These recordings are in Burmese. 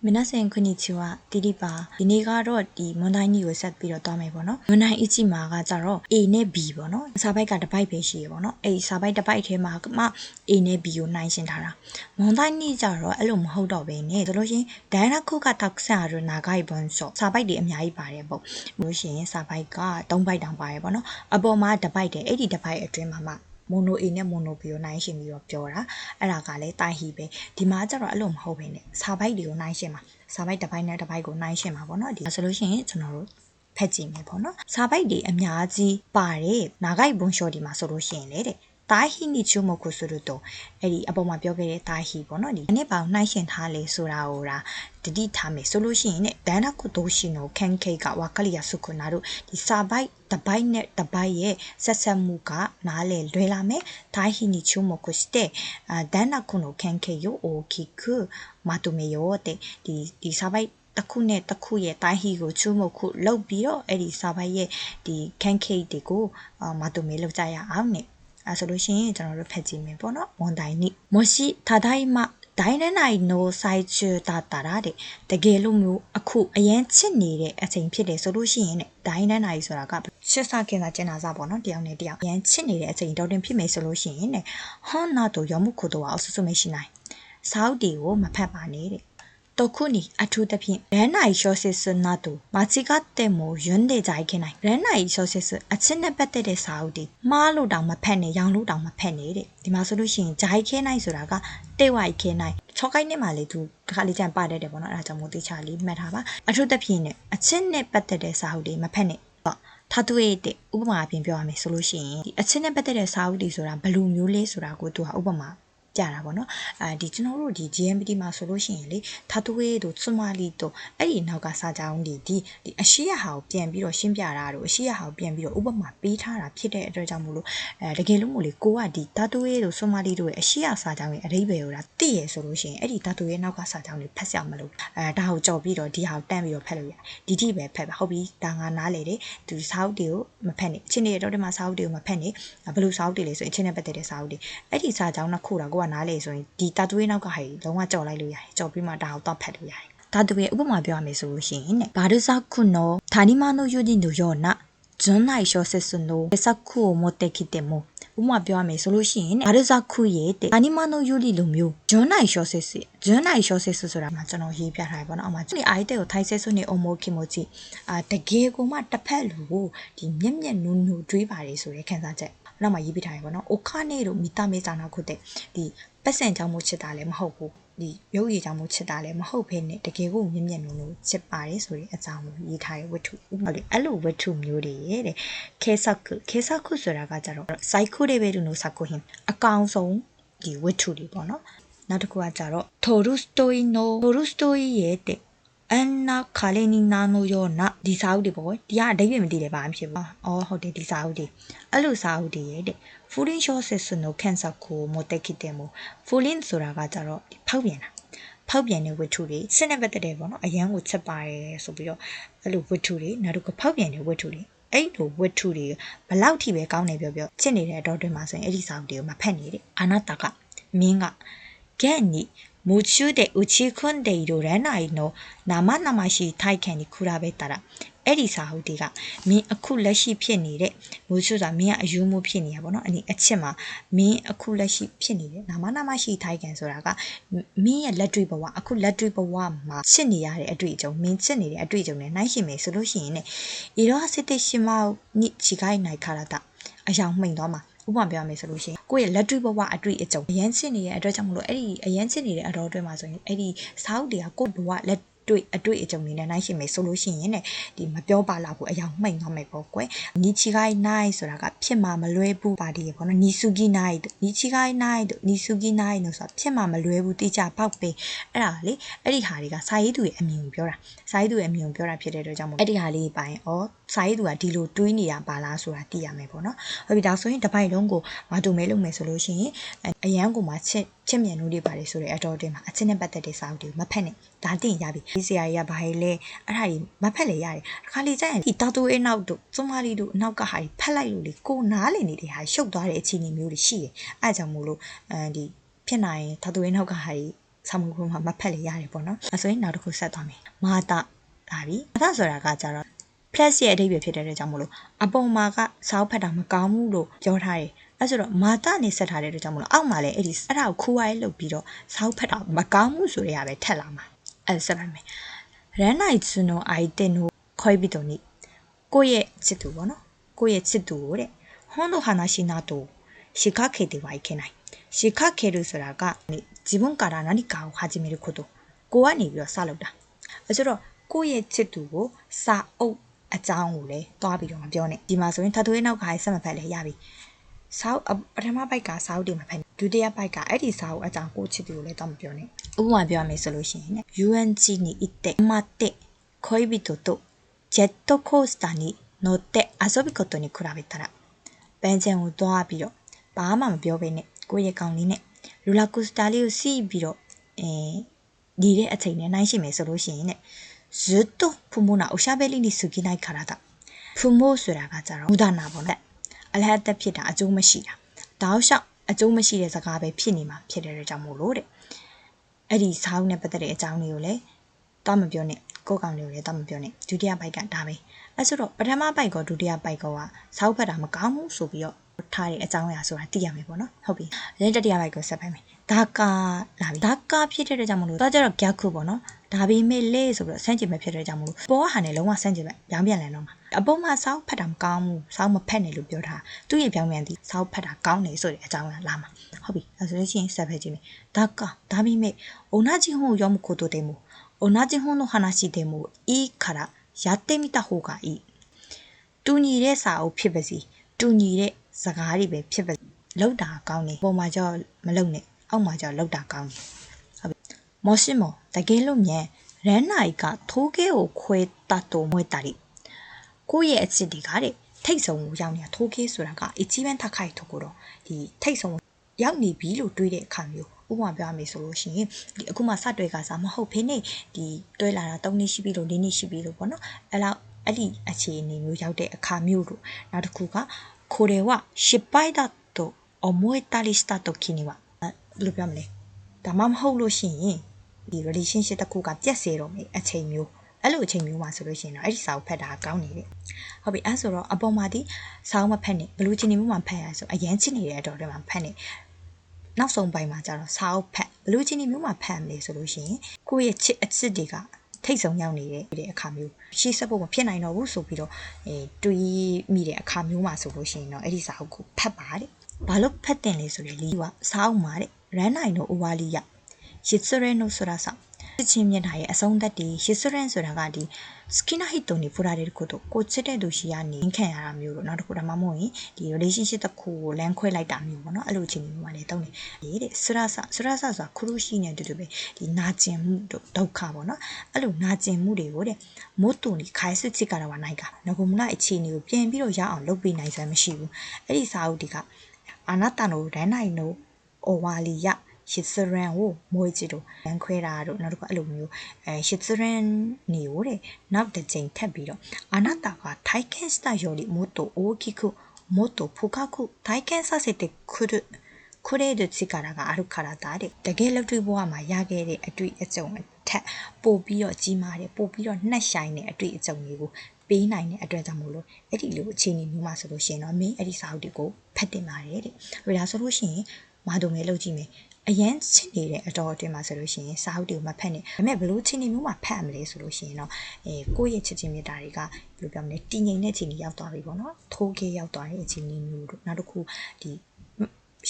皆さんこんにちはဒီဒီပါဒီနေ့ကတော့ဒီမွန်တိုင်းကြီးကိုဆက်ပြီးတော့တွားမယ်ပေါ့နော်မွန်တိုင်းအကြီးမှာကကြတော့ A နဲ့ B ပေါ့နော်စာပိုက်ကတစ်ပိုက်ပဲရှိရပေါ့နော်အဲ့ဒီစာပိုက်တစ်ပိုက်ထဲမှာမှ A နဲ့ B ကိုနှိုင်းရှင်းထားတာမွန်တိုင်းကြီးကြတော့အဲ့လိုမဟုတ်တော့ဘဲနဲ့ဆိုလို့ရှိရင်ဒိုင်နာခုကတောက်ဆန်ရနာဂိုက်ဘွန်ဆော့စာပိုက်တွေအများကြီးပါတယ်ပေါ့လို့ရှိရင်စာပိုက်က3ပိုက်တောင်ပါတယ်ပေါ့နော်အပေါ်မှာတစ်ပိုက်တယ်အဲ့ဒီတစ်ပိုက်အတွင်းမှာမိုနို A နဲ့မိုနို B ကိုနှိုင်းရှင်းပြီးတော့ပြောတာအဲ့ဒါကလည်းတိုင်ဟီပဲဒီမှာကျတော့အဲ့လိုမဟုတ်ဘဲနဲ့စာပိုက်တွေကိုနှိုင်းရှင်းမှာစာပိုက်တစ်ပိုက်နဲ့တစ်ပိုက်ကိုနှိုင်းရှင်းမှာပေါ့နော်ဒီဆိုလို့ရှိရင်ကျွန်တော်တို့ဖက်ကြည့်မယ်ပေါ့နော်စာပိုက်တွေအများကြီးပါတယ်နာဂိုက်ဘွန်ရှော့ဒီမှာဆိုလို့ရှိရင်လေတဲ့တာဟီနီချိုမိုကိုဆိုလို့တော့အဲ့ဒီအပေါ်မှာပြောခဲ့တဲ့တာဟီပေါ့နော်ဒီနေ့ပေါင်းနှိုင်းရှင်းထားလေဆိုတာဟိုဒါတတိထားမယ်ဆိုလို့ရှိရင်ねဒန်နာကုတိုရှိနိုကန်ကေကဝါကလီယာစုခုနာတို့ဒီစာပိုက်တပိုက်နဲ့တပိုက်ရဲ့ဆက်ဆက်မှုကနားလေလွယ်လာမယ်တာဟီနီချိုမိုကိုစတဲ့ဒန်နာကုနိုကန်ကေယိုအိုကီကူမာတိုမေယောတဲ့ဒီစာပိုက်တစ်ခုနဲ့တစ်ခုရဲ့တိုင်းဟီကိုချူးမခုလောက်ပြီးတော့အဲ့ဒီစာပိုက်ရဲ့ဒီကန်ကေတွေကိုမာတိုမေလောက်ကြရအောင်ねအဲဆိုလို့ရှိရင်ကျွန်တော်တို့ဖတ်ကြည့်မယ်ပေါ့နော်ဝန်တိုင်းနိမရှိただいまဒိုင်းနဲ့နိုင်နိုဆိုင်ချူတာတာတဲ့တကယ်လို့မျိုးအခုအရန်ချစ်နေတဲ့အချိန်ဖြစ်တယ်ဆိုလို့ရှိရင်ねဒိုင်းနဲ့နိုင်ဆိုတာကချစ်စားခင်စားကျင်နာစားပေါ့နော်တယောက်နဲ့တယောက်အရန်ချစ်နေတဲ့အချိန်တော်တင်ဖြစ်မယ်ဆိုလို့ရှိရင်ねဟွန်နာတို့ရောမှုခုတော့အဆူဆူမရှိနိုင်စောက်တီကိုမဖတ်ပါနဲ့တဲ့တခုနီအထူးသဖြင့်ရန်နိုင်ရှော့စစ်စနာတို့မာချီကတဲ့မို့ယွန်းတဲ့ကြိုက်ခင်နိုင်ရန်နိုင်ရှော့စစ်စအချစ်နဲ့ပတ်သက်တဲ့စာအုပ်တွေမှားလို့တောင်မဖက်နဲ့ရောင်လို့တောင်မဖက်နဲ့တဲ့ဒီမှာဆိုလို့ရှိရင်ဂျိုက်ခဲနိုင်ဆိုတာကတိတ်ဝိုက်ခဲနိုင်ချောကိုက်နဲ့မှလေသူတစ်ခါလေးကြံပါတတ်တယ်ပေါ့နော်အဲ့ဒါကြောင့်မို့တေချာလေးမှတ်ထားပါအထူးသဖြင့်ねအချစ်နဲ့ပတ်သက်တဲ့စာအုပ်တွေမဖက်နဲ့ထားသွေးတဲ့ဥပမာအပြင်ပြောရမယ်ဆိုလို့ရှိရင်ဒီအချစ်နဲ့ပတ်သက်တဲ့စာအုပ်တွေဆိုတာဘယ်လိုမျိုးလဲဆိုတာကိုသူကဥပမာကြတာပေါ့နော်ဒီကျွန်တော်တို့ဒီ GMPT မှာဆိုလို့ရှိရင်လေထားသွေးတို့စွမလီတို့အဲ့ဒီနောက်ကစာကြောင်းဒီအရှိရဟာကိုပြန်ပြီးတော့ရှင်းပြတာတို့အရှိရဟာကိုပြန်ပြီးတော့ဥပမာပေးထားတာဖြစ်တဲ့အတွက်ကြောင့်မို့လို့တကယ်လို့မို့လေကိုကဒီထားသွေးတို့စွမလီတို့ရဲ့အရှိရစာကြောင်းရဲ့အဓိပ္ပာယ်ကိုဒါသိရဆိုလို့ရှိရင်အဲ့ဒီထားသွေးရဲ့နောက်ကစာကြောင်းတွေဖတ်ရမလို့ဒါကိုကြော်ပြီးတော့ဒီဟာကိုတန့်ပြီးတော့ဖတ်လို့ရတယ်ဒီတိပဲဖတ်ပါဟုတ်ပြီဒါငါနားလေတယ်ဒီစာအုပ်တွေကိုမဖတ်နဲ့အချင်းတွေတော့ဒီမှာစာအုပ်တွေကိုမဖတ်နဲ့ဘယ်လိုစာအုပ်တွေလဲဆိုရင်အချင်းနဲ့ပတ်သက်တဲ့စာအုပ်တွေအဲ့ဒီစာကြောင်းနှစ်ခုတော့ကိုကနားလေဆိုရင်ဒီတာသွေးနောက်ကဟာလုံးဝကြော်လိုက်လို့ရတယ်ကြော်ပြီးမှဒါကိုတော့ဖတ်လို့ရတယ်ဒါတပည့်ဥပမာပြောရမယ်ဆိုလို့ရှိရင်ねバルザクの谷間の湯にのような純愛小説の作を持ってきてもဥပမာပြောရမယ်ဆိုလို့ရှိရင်ねバルザクရဲ့谷間の湯လိုမျိုး純愛小説ဆိုတာမှကျွန်တော်ရေးပြထားတယ်ပေါ့နော်အမှဒီအိုက်တဲ့ကိုထိုက်ဆဲဆိုနေအမိုးခင်မို့ကြည့်တကယ်ကိုမှတစ်ဖက်လူကိုဒီမျက်မျက်နူးနူးတွေးပါတယ်ဆိုတဲ့ခံစားချက်နောက်မှရေးပြထားတယ်ပေါ့နော်အိုခါနေတို့မိသားမေးစာနာခုတဲ့ဒီပတ်စံကြောင့်မို့ချစ်တာလည်းမဟုတ်ဘူးဒီရုပ်ရည်ကြောင့်မို့ချစ်တာလည်းမဟုတ်ဘဲနဲ့တကယ်ကိုမြင့်မြတ်နုံလို့ချစ်ပါတယ်ဆိုတဲ့အကြောင်းကိုရေးထားတဲ့ဝတ္ထုဟုတ်လေအဲ့လိုဝတ္ထုမျိုးတွေတဲ့ခေဆက်ခုဆိုတာကကြတော့စိုက်ခုတွေပဲလို့နိုစကုဟင်အကောင်ဆုံးဒီဝတ္ထုတွေပေါ့နော်နောက်တစ်ခုကကြတော့တိုရူစတိုီရဲ့တဲ့အန်နာခါလီနီနာနိုယောနာဒီစာအုပ်တွေပေါ့ဒီကအဓိပ္ပာယ်မသိတယ်ဘာမှဖြစ်ဘူး။အော်ဟုတ်တယ်ဒီစာအုပ်တွေအဲ့လိုစာအုပ်တွေရဲ့တဲ့ဖူလင်းရှော့ဆက်စနိုကန်ဆာကိုမိုတက်ခိတယ်မို့ဖူလင်းဆိုတာကကြတော့ဖောက်ပြန်တဲ့ဝတ္ထုတွေစစ်နဲ့ပတ်သက်တယ်ပေါ့နော်အရန်ကိုချက်ပါတယ်ဆိုပြီးတော့အဲ့လိုဝတ္ထုတွေနောက်တစ်ခုဖောက်ပြန်တဲ့ဝတ္ထုတွေအဲ့လိုဝတ္ထုတွေဘလောက်ထိပဲကောင်းနေပြောချစ်နေတဲ့အတော်တွင်မှာဆိုရင်အဲ့ဒီစာအုပ်တွေကိုမဖတ်နေတဲ့အာနာတာကမင်းကဂဲ့နီမူချူတဲ့ဥချီခွန်ဒေရိုရန်နိုင်နိုနာမရှိထိုက်ခံဒီခူရာပဲတာအဲ့ဒီစာအုပ်တွေကမင်းအခုလက်ရှိဖြစ်နေတဲ့မူချူဆိုတာမင်းကအယူမှုဖြစ်နေရပါတော့အဲ့ဒီအချစ်မှာမင်းအခုလက်ရှိဖြစ်နေတဲ့နာမရှိထိုက်ခံဆိုတာကမင်းရဲ့လက်တွေ့ဘဝအခုလက်တွေ့ဘဝမှာချစ်နေရတဲ့အတွေ့အကြုံမင်းချစ်နေတဲ့အတွေ့အကြုံနဲ့နှိုင်းယှဉ်မယ်ဆိုလို့ရှိရင်ねイロハセテシマに違いないからだအယောင်မှိန်သွားမှာဥပမာပြောရမယ်ဆိုလို့ရှိရင်ကိုယ့်ရဲ့လက်တွေ့ဘဝအတွေ့အကြုံအရန်ချစ်နေတဲ့အတွက်ကြောင့်မလို့အဲ့ဒီအရန်ချစ်နေတဲ့အတော်အတွင်းမှာဆိုရင်အဲ့ဒီစာအုပ်တွေကကိုယ့်ဘဝလက်အတွေ့အကြုံတွေနဲ့နှိုင်းယှဉ်မယ်ဆိုလို့ရှိရင်ねဒီမပြောပါလောက်ဘူးအယောင်မှိန်သွားမယ်ပေါ့ကွယ်နီချီဂိုင်းနိုင်ဆိုတာကဖြစ်မှာမလွဲဘူးပါတီရေပေါ့နော်နီဆူဂီနိုင်တို့နီချီဂိုင်းနိုင်တို့နီဆူဂီနိုင်တို့ဆိုတာဖြစ်မှာမလွဲဘူးတိကျပေါက်ပဲအဲ့ဒါလေအဲ့ဒီဟာတွေကစာရေးသူရဲ့အမြင်ကိုပြောတာစာရေးသူရဲ့အမြင်ကိုပြောတာဖြစ်တဲ့အတွက်ကြောင့်မို့အဲ့ဒီဟာလေးပိုင်းစာရေးသူကဒီလိုတွေးနေတာပါလားဆိုတာသိရမယ်ပေါ့နော်ဟုတ်ပြီဒါဆိုရင်တစ်ပိုက်လုံးကိုမတူမဲလုပ်မယ်ဆိုလို့ရှိရင်အရန်ကိုမှချစ်မြတ်နူးတွေပါတယ်ဆိုတဲ့အတော်တင်မှာအချစ်နဲ့ပတ်သက်တဲ့စာအုပ်တွေကိုမဖတ်နဲ့ဒါသိရင်ရပြီဒီဆရာကြီးကဘာလဲအဲ့ဒါကြီးမဖက်လေရတယ်ခါလေကျရင်ဒီတာတိုရဲ့နောက်တို့စွန်မာလီတို့အနောက်ကဟာကြီးဖက်လိုက်လို့လေကိုနားလေနေတဲ့ဟာရှုပ်သွားတဲ့အခြေအနေမျိုးတွေရှိတယ်အဲ့ကြောင့်မို့လို့ဒီဖြစ်နိုင်တာတိုရဲ့နောက်ကဟာကြီး ဆောင်မှုမှာမဖက်လေရတယ်ပေါ့နော်အဲဆိုရင်နောက်တစ်ခုဆက်သွားမယ်မာတာလာပြီမာတာဆိုတာကကြတော့ plus ရဲ့အဓိပ္ပာယ်ဖြစ်တဲ့အတွက်ကြောင့်မလို့အပေါ်မှာကစာအုပ်ဖတ်တာမကောင်းဘူးလို့ပြောထားတယ်အဲဆိုတော့မာတာနေဆက်ထားတဲ့အတွက်ကြောင့်မလို့အောက်မှာလည်းအဲ့ဒါကိုခူးဝိုင်းလုပ်ပြီးတော့စာအုပ်ဖတ်တာမကောင်းဘူးဆိုရပဲထက်လာမှာအဲဆက်လိုက်မယ်ရန်နိုင်စွနိုအိုက်တင်နိုခွဲပြီးတော့နိကိုယ့်ရဲ့ချစ်သူပေါ့နော်ကိုယ့်ရဲ့ချစ်သူကိုတဲ့ဟွန်းတို့ဟာနာရှိနာတို့ရှီခခေတေဝိုင်ခေနိုင်ရှီခခေလို့ဆိုတာက自分から何かを始めることကိုကနေပြီးတော့စလုပ်တာအဲဆိုတော့ကိုယ့်ရဲ့ချစ်သူကိုစာအုပ်အကြောင်းကိုလည်းတွားပြီးတော့မပြောနဲ့ဒီမှာဆိုရင်ထထွေးနောက်ကဆက်မဖက်လဲရပြီစာအုပ်ပထမပိုက်ကစာအုပ်တွေမဖက်ဒုတိယပိုက်ကအဲ့ဒီစာအုပ်အကြောင်းကိုချစ်သူကိုလည်းတော့မပြောနဲ့ဥပမာပြောရမယ်ဆိုလို့ရှိရင် UNG に行って待って恋人とジェットコースターに乗って遊ぶことに比べたらပန်းချံကိုတွားပြီးတော့ဘာမှမပြောဘဲနဲ့ကိုယ့်ရဲ့ကောင်လေးနဲ့လူလာကူစတာလေးကိုစီးပြီးတော့ဒီတဲ့အချိန်နဲ့နှိုင်းရှိမယ်ဆိုလို့ရှိရင်ねずっとプモナおしゃべりに過ぎないからだプモဆိုတာကကြတော့無駄နာပေါ့နော်အလဟတ်တက်ဖြစ်တာအကျိုးမရှိတာတောက်လျှောက်အကျိုးမရှိတဲ့စကားပဲဖြစ်နေမှာဖြစ်တဲ့ကြောင့်မို့လို့တဲ့အဲ့ဒီစာအုပ်နဲ့ပတ်သက်တဲ့အကြောင်းလေးကိုလည်းတော့မပြောနဲ့ကိုယ်ကောင်လေးကိုလည်းတော့မပြောနဲ့ဒုတိယပိုက်ကဒါပဲအဲ့ဆိုတော့ပထမပိုက်ကဒုတိယပိုက်ကစာအုပ်ဖတ်တာမကောင်းဘူးဆိုပြီးတော့ထားတဲ့အကြောင်းအရာဆိုတာသိရမယ်ပေါ့နော်ဟုတ်ပြီတတိယပိုက်ကိုဆက်ပိုက်မယ်ဒါကလာပြီဒါကဖြစ်တဲ့ကြောင့်မလို့တော့ကျတော့ gap ခုပေါ့နော်ဒါပေမဲ့လေဆိုပြီးတော့ဆန့်ကျင်မဲ့ဖြစ်တဲ့ကြောင့်မလို့ပေါ်ဟာနဲ့လုံးဝဆန့်ကျင်မဲ့ပြောင်းပြန်လည်တော့မှာအပေါ်မှာစောက်ဖတ်တာမကောင်းဘူးစောက်မဖက်နဲ့လို့ပြောထားသူ့ရဲ့ပြောင်းပြန်သည်စောက်ဖတ်တာကောင်းတယ်ဆိုတဲ့အကြောင်းလာမှာဟုတ်ပြီအဲဆိုလို့ရှိရင်ဆက်ဖက်ကြည့်မယ်ဒါပေမဲ့同じ本を読むことでも同じ本の話でもいいからやってみた方がいいတူညီတဲ့စာအုပ်ဖြစ်ပါစီတူညီတဲ့စကားတွေပဲဖြစ်ပါလောက်တာကောင်းတယ်ပေါ်မှာကြောမလုံနဲ့အောက်မှာကြောလောက်တာကောင်းတယ်ဟုတ်ပြီမော်ရှိမောတကယ်လို့မြန်ရန်နိုင်ကထိုးခဲကိုခွဲတတ်တော်မွေးတာလိကိုယ့်ရဲ့အချစ်တွေကတဲ့ထိတ်ဆုံးကိုရောက်နေတာထိုးခဲဆိုတာကအကြီးပန်းထခိုက်ထုတ်ကိုတော့ဒီထိတ်ဆုံးရောက်နေပြီလို့တွေးတဲ့အခါမျိုးဥပမာပြောရမယ်ဆိုလို့ရှိရင်ဒီအခုမှစတွေ့ကစားမဟုတ်ဖေးနေဒီတွဲလာတာ3နှစ်ရှိပြီလို့4နှစ်ရှိပြီလို့ပေါ့နော်အဲ့ဒီအခြေအနေမျိုးရောက်တဲ့အခါမျိုးတို့နောက်တစ်ခုကこれは失敗だと思えたりした時にはဘယ်လိုပြောမလဲဒါမှမဟုတ်လို့ရှိရင်ဒီ relationship တစ်ခုကပြတ်စေတော့မယ်အချိန်မျိုးအဲ့လိုအချိန်မျိုးမှာဆိုလို့ရှိရင်တော့အဲ့ဒီစာအုပ်ဖတ်တာကောင်းနေတယ်ဟုတ်ပြီအဲ့ဆိုတော့အပေါ်မှာဒီစာအုပ်မဖတ်နဲ့ဘယ်လိုချင်နေမှုမှဖတ်ရဆိုအရန်ချစ်နေတဲ့အတော်တွေမှာဖတ်နေနောက်ဆုံးပိုင်းမှာကျတော့စာအုပ်ဖတ်ဘယ်လိုချင်နေမျိုးမှဖတ်မလဲဆိုလို့ရှိရင်ကိုယ့်ရဲ့ချစ်အချစ်တွေကထိတ်ဆုံးရောက်နေတဲ့အခါမျိုးရှေ့ဆက်ဖို့မဖြစ်နိုင်တော့ဘူးဆိုပြီးတော့တွေးမိတဲ့အခါမျိုးမှာဆိုလို့ရှိရင်တော့အဲ့ဒီစာအုပ်ကိုဖတ်ပါတဲ့ဘာလို့ဖတ်တင်လဲဆိုရင်လီကစာအုပ်မှာတဲ့ရန်နိုင်တို့အိုဝါလီယရှစ်စရဲနိုဆိုတာစာချင်းမြတ်တာရဲ့အဆုံးသက်ဒီရှစ်စရဲဆိုတာကဒီစကီနာဟစ်တိုနီဖူရာတဲ့ကိုတော့ကိုချစ်တဲ့သူရှိရနေခံရတာမျိုးလို့နောက်တစ်ခုဒါမှမဟုတ်ရင်ဒီ relationship တစ်ခုကိုလမ်းခွဲလိုက်တာမျိုးပေါ့နော်အဲ့လိုချင်းမျိုးမှလည်းတုံးနေတဲ့စရဆဆိုတာခရုရှိနေတူတူပဲဒီနာကျင်မှုဒုက္ခပေါ့နော်အဲ့လိုနာကျင်မှုတွေကိုတဲ့မို့တူနီခိုင်စစ်ချစ်ကတော့နိုင်ကငကုမနာအခြေအနေကိုပြင်ပြီးတော့ရအောင်လုပ်ပေးနိုင်စွမ်းမရှိဘူးအဲ့ဒီစာအုပ်တွေကအာနာတာနိုဒန်နိုင်နိုအိုဝါလီယရှစ်စရန်ကိုမွေးကြည့်တော့လမ်းခွဲတာတို့နောက်တစ်ခါအဲ့လိုမျိုးရှစ်စရန်နေကိုတဲ့နောက်တစ်ချိန်ထပ်ပြီးတော့အာနာတာက体験したよりもっと大きくもっと深く体験させてくれる力があるからだတဲ့တကယ်လက်တွေ့ဘဝမှာရခဲ့တဲ့အတွေ့အကြုံအထက်ပို့ပြီးတော့ကြီးမားတယ်ပို့ပြီးတော့နှက်ဆိုင်တဲ့အတွေ့အကြုံတွေကိုပေးနိုင်တဲ့အတွက်ကြောင့်မို့လို့အဲ့ဒီလိုအခြေအနေမျိုးမှာဆိုလို့ရှိရင်တော့မင်းအဲ့ဒီစာအုပ်တွေကိုဖတ်တင်ပါတယ်တဲ့ဒါဒါဆိုလို့ရှိရင်မာတို့မဲလုပ်ကြည့်မယ်အရန်ချစ်နေတဲ့အတော်အတွင်းမှာဆိုလို့ရှိရင်စာအုပ်တွေကိုမဖတ်နဲ့ဒါပေမဲ့ဘလို့ချင်းနေမျိုးမှာဖတ်မလဲဆိုလို့ရှိရင်တော့ကိုယ့်ရဲ့ချစ်ချင်းမြတ်တာတွေကဘယ်လိုပြောမလဲတည်ငြိမ်တဲ့အခြေအနေရောက်သွားပြီပေါ့နော်ထိုးခဲရောက်သွားတဲ့အခြေအနေမျိုးတို့နောက်တစ်ခုဒ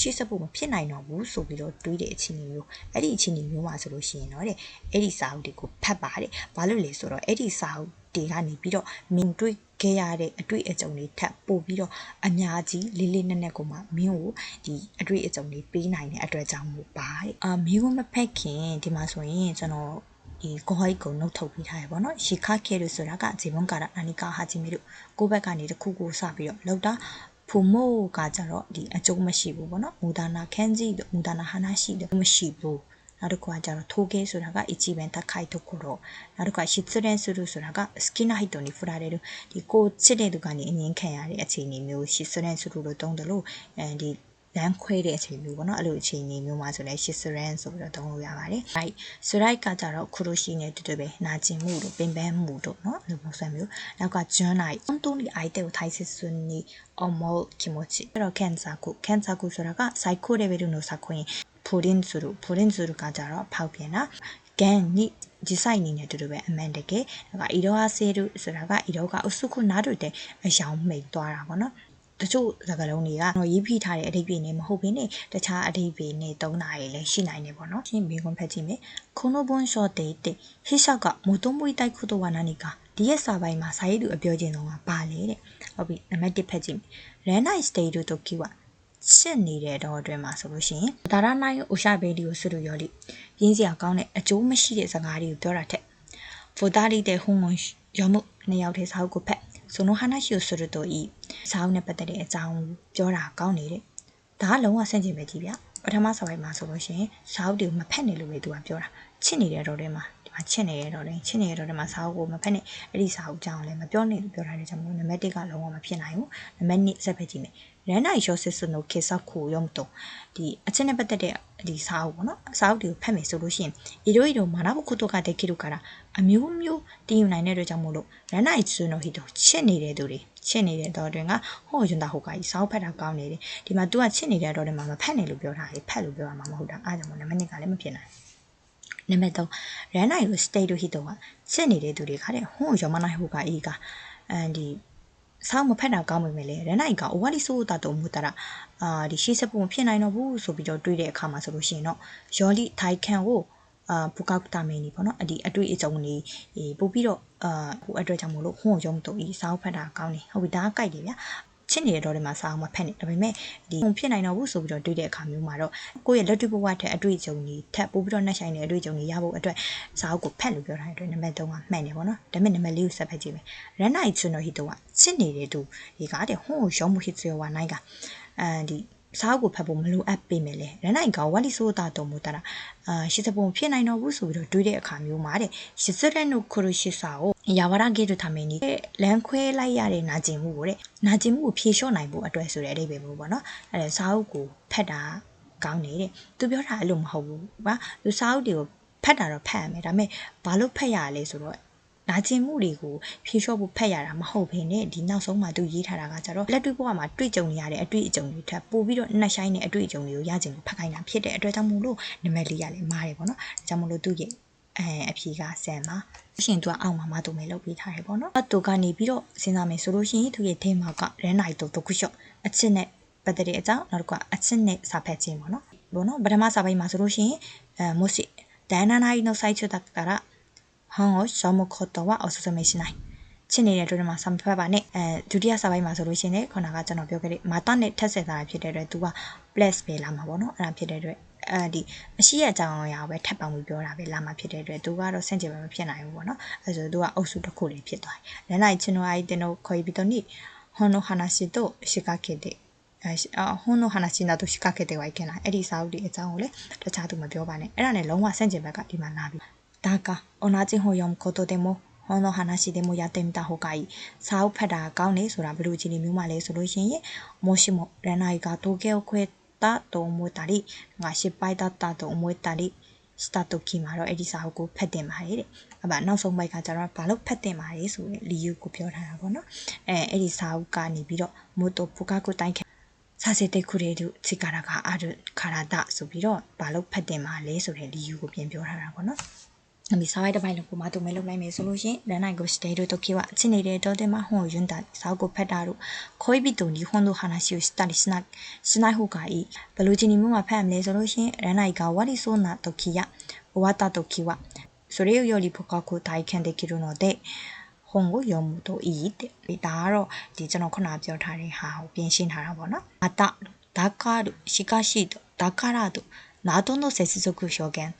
ီရှေ့ဆက်ဖို့မဖြစ်နိုင်တော့ဘူးဆိုပြီးတော့တွေးတဲ့အခြေအနေမျိုးအဲ့ဒီအခြေအနေမျိုးမှာဆိုလို့ရှိရင်တော့တဲ့အဲ့ဒီစာအုပ်တွေကိုဖတ်ပါတဲ့ဘာလို့လဲဆိုတော့အဲ့ဒီစာအုပ်တွေကနေပြီးတော့မင်းတွေးခဲ့ရတဲ့အတွေ့အကြုံတွေထပ်ပို့ပြီးတော့အများကြီးလေးလေးနက်နက်ကိုမှမင်းကိုဒီအတွေ့အကြုံတွေပေးနိုင်တဲ့အတွက်ကြောင့်မို့ပါတဲ့မင်းကမဖက်ခင်ဒီမှာဆိုရင်ကျွန်တော်ဒီကိုဟိုက်ကိုနှုတ်ထုတ်ပေးထားရပါတော့ရှီခါခဲလို့ဆိုတာကဇေဘွန်ကာရအနိကာဟာဂျီမီတို့ကိုဘက်ကနေတစ်ခုကိုစပြီးတော့လောက်တာဖူမိုးကကြတော့ဒီအကျုံးမရှိဘူးပေါ့နော်မူဒါနာခန်းကြီးတို့မူဒါနာဟာနာရှိတို့မရှိဘူးနောက်တစ်ခုကကြတော့ထိုးခဲဆိုတာကအချီပန်တက်ခိုက်ထုတ်ကိုတော့နောက်တစ်ခါရှစ်စရန်ဆူဆိုတာကစကီနာဟစ်တိုနီဖူရာတဲ့ဒီကိုချစ်တဲ့သူကနေအငင်းခံရတဲ့အခြေအနေမျိုးရှစ်စရန်ဆူလို့တုံးတယ်လို့ဒီ လမ်းခွဲတဲ့အချိန်မျိုးပေါ့နော်အဲ့လိုအချိန်မျိုးမှာဆိုလဲ Shizuran ဆိုပြီးတော့သုံးလို့ရပါတယ်။ right ဆိုရိုက်ကကြတော့ Kuroshi နဲ့တူတူပဲနာကျင်မှုတို့ပင်ပန်းမှုတို့เนาะအဲ့လိုပုံစံမျိုးနောက်က Jun လိုက်တွန်းဒီ item ကိုထိုက်စစ်စွန်းနေ omol kimochi အဲ့တော့ Kensaku ဆိုတာက psycho level の作品Purin ကကြတော့ဖောက်ပြန်တာgan に実際にねတူတူပဲအမှန်တကယ်က伊藤ဟာစေတုဆိုတာက伊藤ကဥစုခုနာတို့တဲ့အယောင်မိတ်သွားတာပေါ့နော်တချို့စကားလုံးတွေကရေးဖိထားတဲ့အဓိပ္ပာယ်နဲ့မဟုတ်ဘဲနဲ့တခြားအဓိပ္ပာယ်နဲ့သုံးတာတွေလည်းရှိနိုင်တယ်ပေါ့နော်ရှင်းမေးခွန်းဖတ်ကြည့်မယ်この文章で言って筆者が求めたいことは何かဒီရဲ့စာပိုင်းမှာစာရေးသူအပြောခြင်းဆုံးကပါလေတဲ့ဟုတ်ပြီနံပါတ်1ဖတ်ကြည့်မယ်ရန်နိုင်စတေတုတိုကီဝရှင်းနေတဲ့တော့အတွင်းမှာဆိုလို့ရှိရင်ဒါရနိုင်ဥရှာဘေဒီကိုဆွလို့ရောလိရင်းစရာကောင်းတဲ့အကျိုးမရှိတဲ့စကားတွေကိုပြောတာထက်ဖိုဒါလီတဲ့ဟုံဝင်ရောမှုနှစ်ယောက်တည်းစာအုပ်ကိုဖက်その話をするといいစာအုပ်နဲ့ပတ်သက်တဲ့အကြောင်းပြောတာကောင်းနေတဲ့ဒါကလုံးဝဆန့်ကျင်ပဲကြီးဗျပထမစာပိုင်းမှာဆိုလို့ရှိရင်စာအုပ်တွေကိုမဖက်နဲ့လို့ပဲသူကပြောတာချစ်နေတဲ့တော့တဲ့မှာဒီမှာချစ်နေတဲ့တော့တဲ့မှာစာအုပ်ကိုမဖက်နဲ့အဲ့ဒီစာအုပ်ကြောင်းလည်းမပြောနဲ့လို့ပြောထားတဲ့ကြောင့်မို့နံပါတ်1ကလုံးဝမဖြစ်နိုင်ဘူးနံပါတ်2ဆက်ဖက်ကြည့်မယ်ရန်နိုင်ရှော့စစ်စနိုကေဆာကိုရုံတော့ဒီအချင်းနဲ့ပတ်သက်တဲ့ဒီစာအုပ်ပေါ့နော်စာအုပ်တွေကိုဖတ်မယ်ဆိုလို့ရှိရင်伊藤မာနဘုကုတိုကတဲ့ခိရုからအမျိုးမျိုးတည်ယူနိုင်တဲ့အတွက်ကြောင့်မို့လို့ရန်နိုင်ဆွနိုဟီတိုချစ်နေတဲ့သူတွေချစ်နေတဲ့တော့တွင်ကဟောယွန်တာဟိုကကြီးစာအုပ်ဖတ်တာကောင်းနေတယ်ဒီမှာ तू ကချစ်နေတဲ့တော့တွင်မှာမဖတ်နဲ့လို့ပြောထားတယ်ဖတ်လို့ပြောရမှာမဟုတ်တာအားကြောင့်မို့နံပါတ်2ကလည်းမဖြစ်နိုင်နံပါတ်3ရန်နိုင်ကို state ဟီတိုကချစ်နေတဲ့သူတွေကတဲ့ဟောယွန်မနိုင်ဟိုကကြီးဒီဆောင်းမဖက်တာကောင်းပေမဲ့လေရန်နိုင်က 終わりそうだと思ったらဒီရှေ့ဆက်ဖို့မဖြစ်နိုင်တော့ဘူးဆိုပြီးတော့တွေးတဲ့အခါမှာဆိုလို့ရှိရင်တော့ယော်လီထိုင်ခန့်ကိုပူကောက်တာမင်းကြီးပေါ့နော်အတွေ့အကြုံတွေပို့ပြီးတော့ဟိုအတွက်ကြောင့်မို့လို့ဟွန်းရုံတော့ဤစောင်းဖက်တာကောင်းနေဟုတ်ပြီဒါကကြိုက်တယ်ဗျာချစ်နေတဲ့တော့ဒီမှာစောင်းမဖက်နေဒါပေမဲ့ဒီဟွန်းဖြစ်နိုင်တော့ဘူးဆိုပြီးတော့တွေးတဲ့အခါမျိုးမှာတော့ကိုယ့်ရဲ့လက်တွေ့ဘဝထက်အတွေ့အကြုံတွေထပ်ပို့ပြီးတော့နှက်ဆိုင်တဲ့အတွေ့အကြုံတွေရဖို့အတွက်စောင်းကိုဖက်လို့ပြောထားတဲ့အတွက်နံပါတ်3ကမှန်တယ်ပေါ့နော်ဒါပေမဲ့နံပါတ်4ကိုဆက်ဖက်ကြည့်မယ်ရန်နိုင်ချွန်းတော့ဟီတော့ချစ်နေတဲ့သူဒီကားတဲ့ဟွန်းရုံမှုဟစ်စေဝနိုင်ကဒီစာအုပ်ကိုဖတ်ဖို့မလိုအပ်ပေမဲ့လေရန်နိုင်ကဝါလီဆိုတာတော့မူတာရှစ်စပုံဖြစ်နိုင်တော့ဘူးဆိုပြီးတော့တွေးတဲ့အခါမျိုးမှာတဲ့ရှစ်စရက်နုခရုရှိစာကိုယာဝရဂေတုထားမင်းကြီးလမ်းခွဲလိုက်ရတဲ့နာကျင်မှုကိုတဲ့နာကျင်မှုကိုဖြေလျှော့နိုင်ဖို့အတွက်ဆိုတဲ့အဓိပ္ပာယ်မျိုးပေါ့နော်အဲစာအုပ်ကိုဖတ်တာကောင်းနေတဲ့သူပြောတာအဲ့လိုမဟုတ်ဘူးဗျာသူစာအုပ်တွေကိုဖတ်တာတော့ဖတ်ရမယ်ဒါပေမဲ့ဘာလို့ဖတ်ရလဲဆိုတော့နာကျင်မှုတွေကိုဖြေလျှော့ဖို့ဖက်ရတာမဟုတ်ဘဲနဲ့ဒီနောက်ဆုံးမှာသူရေးထားတာကကြတော့လက်တွေ့ဘဝမှာတွေ့ကြုံနေရတဲ့အတွေ့အကြုံတွေထပ်ပို့ပြီးတော့နှက်ဆိုင်တဲ့အတွေ့အကြုံတွေကိုရကျင်ဖတ်ခိုင်းတာဖြစ်တဲ့အတွက်ကြောင့်မို့လို့နံပါတ်4ကလည်းမားတယ်ပေါ့နော်ဒါကြောင့်မို့လို့သူရဲ့အဖြေကဆန်ပါရှင်သူကအောက်မှာမတူမယ်လုပ်ပေးထားတယ်ပေါ့နော်အတူကနေပြီးတော့စဉ်းစားမယ်ဆိုလို့ရှိရင်သူရဲ့ထဲမှာကရန်နိုင်တော့တခုရှော့အချစ်နဲ့ပတ်သက်တဲ့အကြောင်းနောက်တစ်ခုကအချစ်နဲ့စာဖတ်ခြင်းပေါ့နော်ပထမစာပိုင်းမှာဆိုလို့ရှိရင်မို့စီဒန်နာနိုင်の最中だったらဟောင်းကိုရှောင်းမခေါ်တော့အဆူဆမဲရှိနိုင်ချစ်နေတဲ့တို့မှာဆမ်ဖတ်ပါနဲ့ဒုတိယစာပိုင်းမှာဆိုလို့ရှိရင်ခုနကကျွန်တော်ပြောခဲ့တဲ့မာတာနဲ့ထက်ဆက်တာဖြစ်တဲ့အတွက် तू က plus ပဲလာမှာပေါ့နော်အဲ့ဒါဖြစ်တဲ့အတွက်ဒီအရှိရဲ့အကြောင်းအရာပဲထပ်ပေါင်းပြီးပြောတာပဲလာမှာဖြစ်တဲ့အတွက် तू ကတော့ဆန့်ကျင်ဘက်မဖြစ်နိုင်ဘူးပေါ့နော်အဲ့ဆို तू ကအုပ်စုတစ်ခုလေးဖြစ်သွားတယ်။လမ်းလိုက်ချင်းတို့အဲ့တဲ့တို့ခေါ်ပြီးတော့နိဟွန်နိုဟာနာရှိတော့ရှိကခဲ့တဲ့ဟွန်နိုဟာနာရှိနာတို့ရှိကခဲ့တဲ့ဝိုက်ခင်လာအဲ့ဒီစာအုပ်ဒီအကြောင်းကိုလေတခြားသူမပြောပါနဲ့အဲ့ဒါနဲ့လုံးဝဆန့်ကျင်ဘက်ကဒီမှာလာပြီဒါက同じ本読むことでも本の話でもやってみた方がいいစာအုပ်ဖတ်တာကောင်းနေဆိုတာဘယ်လိုအခြေအနေမျိုးမှလဲဆိုလို့ရှိရင်もしも恋愛が峠を越えたと思ったり失敗だったと思ったりした時မှာတော့အဲ့ဒီစာအုပ်ကိုဖတ်တင်ပါတယ်တဲ့အဲ့ဒါနောက်ဆုံးပိုက်ကကျတော့ဘာလို့ဖတ်တင်ပါလဲဆိုတဲ့理由ကိုပြောထားတာပေါ့နော်အဲ့ဒီစာအုပ်ကနေပြီးတော့もっと深く体験させてくれる力があるからだဆိုပြီးတော့ဘာလို့ဖတ်တင်ပါလဲဆိုတဲ့理由ကိုပြန်ပြောထားတာပေါ့နော်ဒီစာရိုက်တစ်ပိုင်းလုံးကိုမတူမဲလုပ်လိုက်မယ်ဆိုလို့ရှိရင်လမ်းနိုင်ကိုစတေတို့တို့ခေဝချစ်နေတဲ့တော့တဲ့မှာဟွန်ယွန်းတာစာအုပ်ကိုဖတ်တာတို့ခွိပြီးတုန်ဒီဟွန်တို့ဟာနာရှိကိုစတာလီစနိုင်ဟုတ်ကဤဘလူချင်းနီမျိုးမှာဖတ်ရမလဲဆိုလို့ရှိရင်လမ်းနိုင်ကဝါလီဆိုနာတို့ခိယဝါတာတို့ခိဝそれをより深く体験できるので本を読むといいってဒါကတော့ဒီကျွန်တော်ခုနပြောထားတဲ့ဟာကိုပြင်ရှင်းထားတာပေါ့နော်まただからしかしだからとなどの接続表現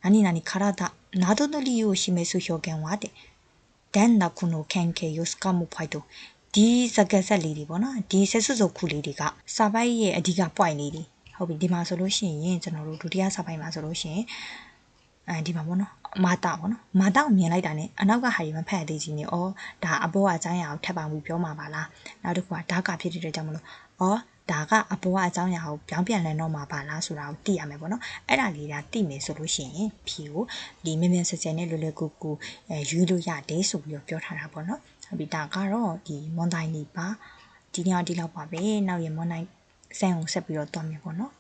何々からだなどの理由を示す表現はတဲ့တန်နာခုနိုကန်ကေယုစကမှုဖိုက်တိုဒီစကားဆက်လေးတွေပေါ့နော်ဒီဆက်စုစုခုလေးတွေကစာပိုက်ရဲ့အဓိက point လေးတွေဟုတ်ပြီဒီမှာဆိုလို့ရှိရင်ကျွန်တော်တို့ဒုတိယစာပိုက်မှာဆိုလို့ရှိရင်ဒီမှာပေါ့နော်မာတာပေါ့နော်မာတာကိုမြင်လိုက်တာ ਨੇ အနောက်ကဟာဒီမဖတ်သေးချင်း ਨੇ ဩဒါအဘောအကျိုင်းရအောင်ထပ်ပါမှုပြောမှာပါလားနောက်တစ်ခုကဓာကဖြစ်တဲ့ကြောင့်မလို့ဩ ဒါကအပေါ်ကအကြောင်းအရာကိုပြောင်းပြန်လဲတော့မှာပါလားဆိုတာကိုသိရမယ်ပေါ့နော်အဲ့ဒါလေးဒါသိမယ်ဆိုလို့ရှိရင်ဖြေကိုဒီမြန်မြန်ဆက်ဆက်နဲ့လွယ်လွယ်ကူကူရွေးလို့ရတယ်ဆိုပြီးတော့ပြောထားတာပေါ့နော်ဟုတ်ပြီဒါကတော့ဒီမွန်တိုင်းလေးပါဒီနေ့ဒီလောက်ပါပဲနောက်ရမွန်တိုင်းဆန်ကိုဆက်ပြီးတော့တွားမယ်ပေါ့နော်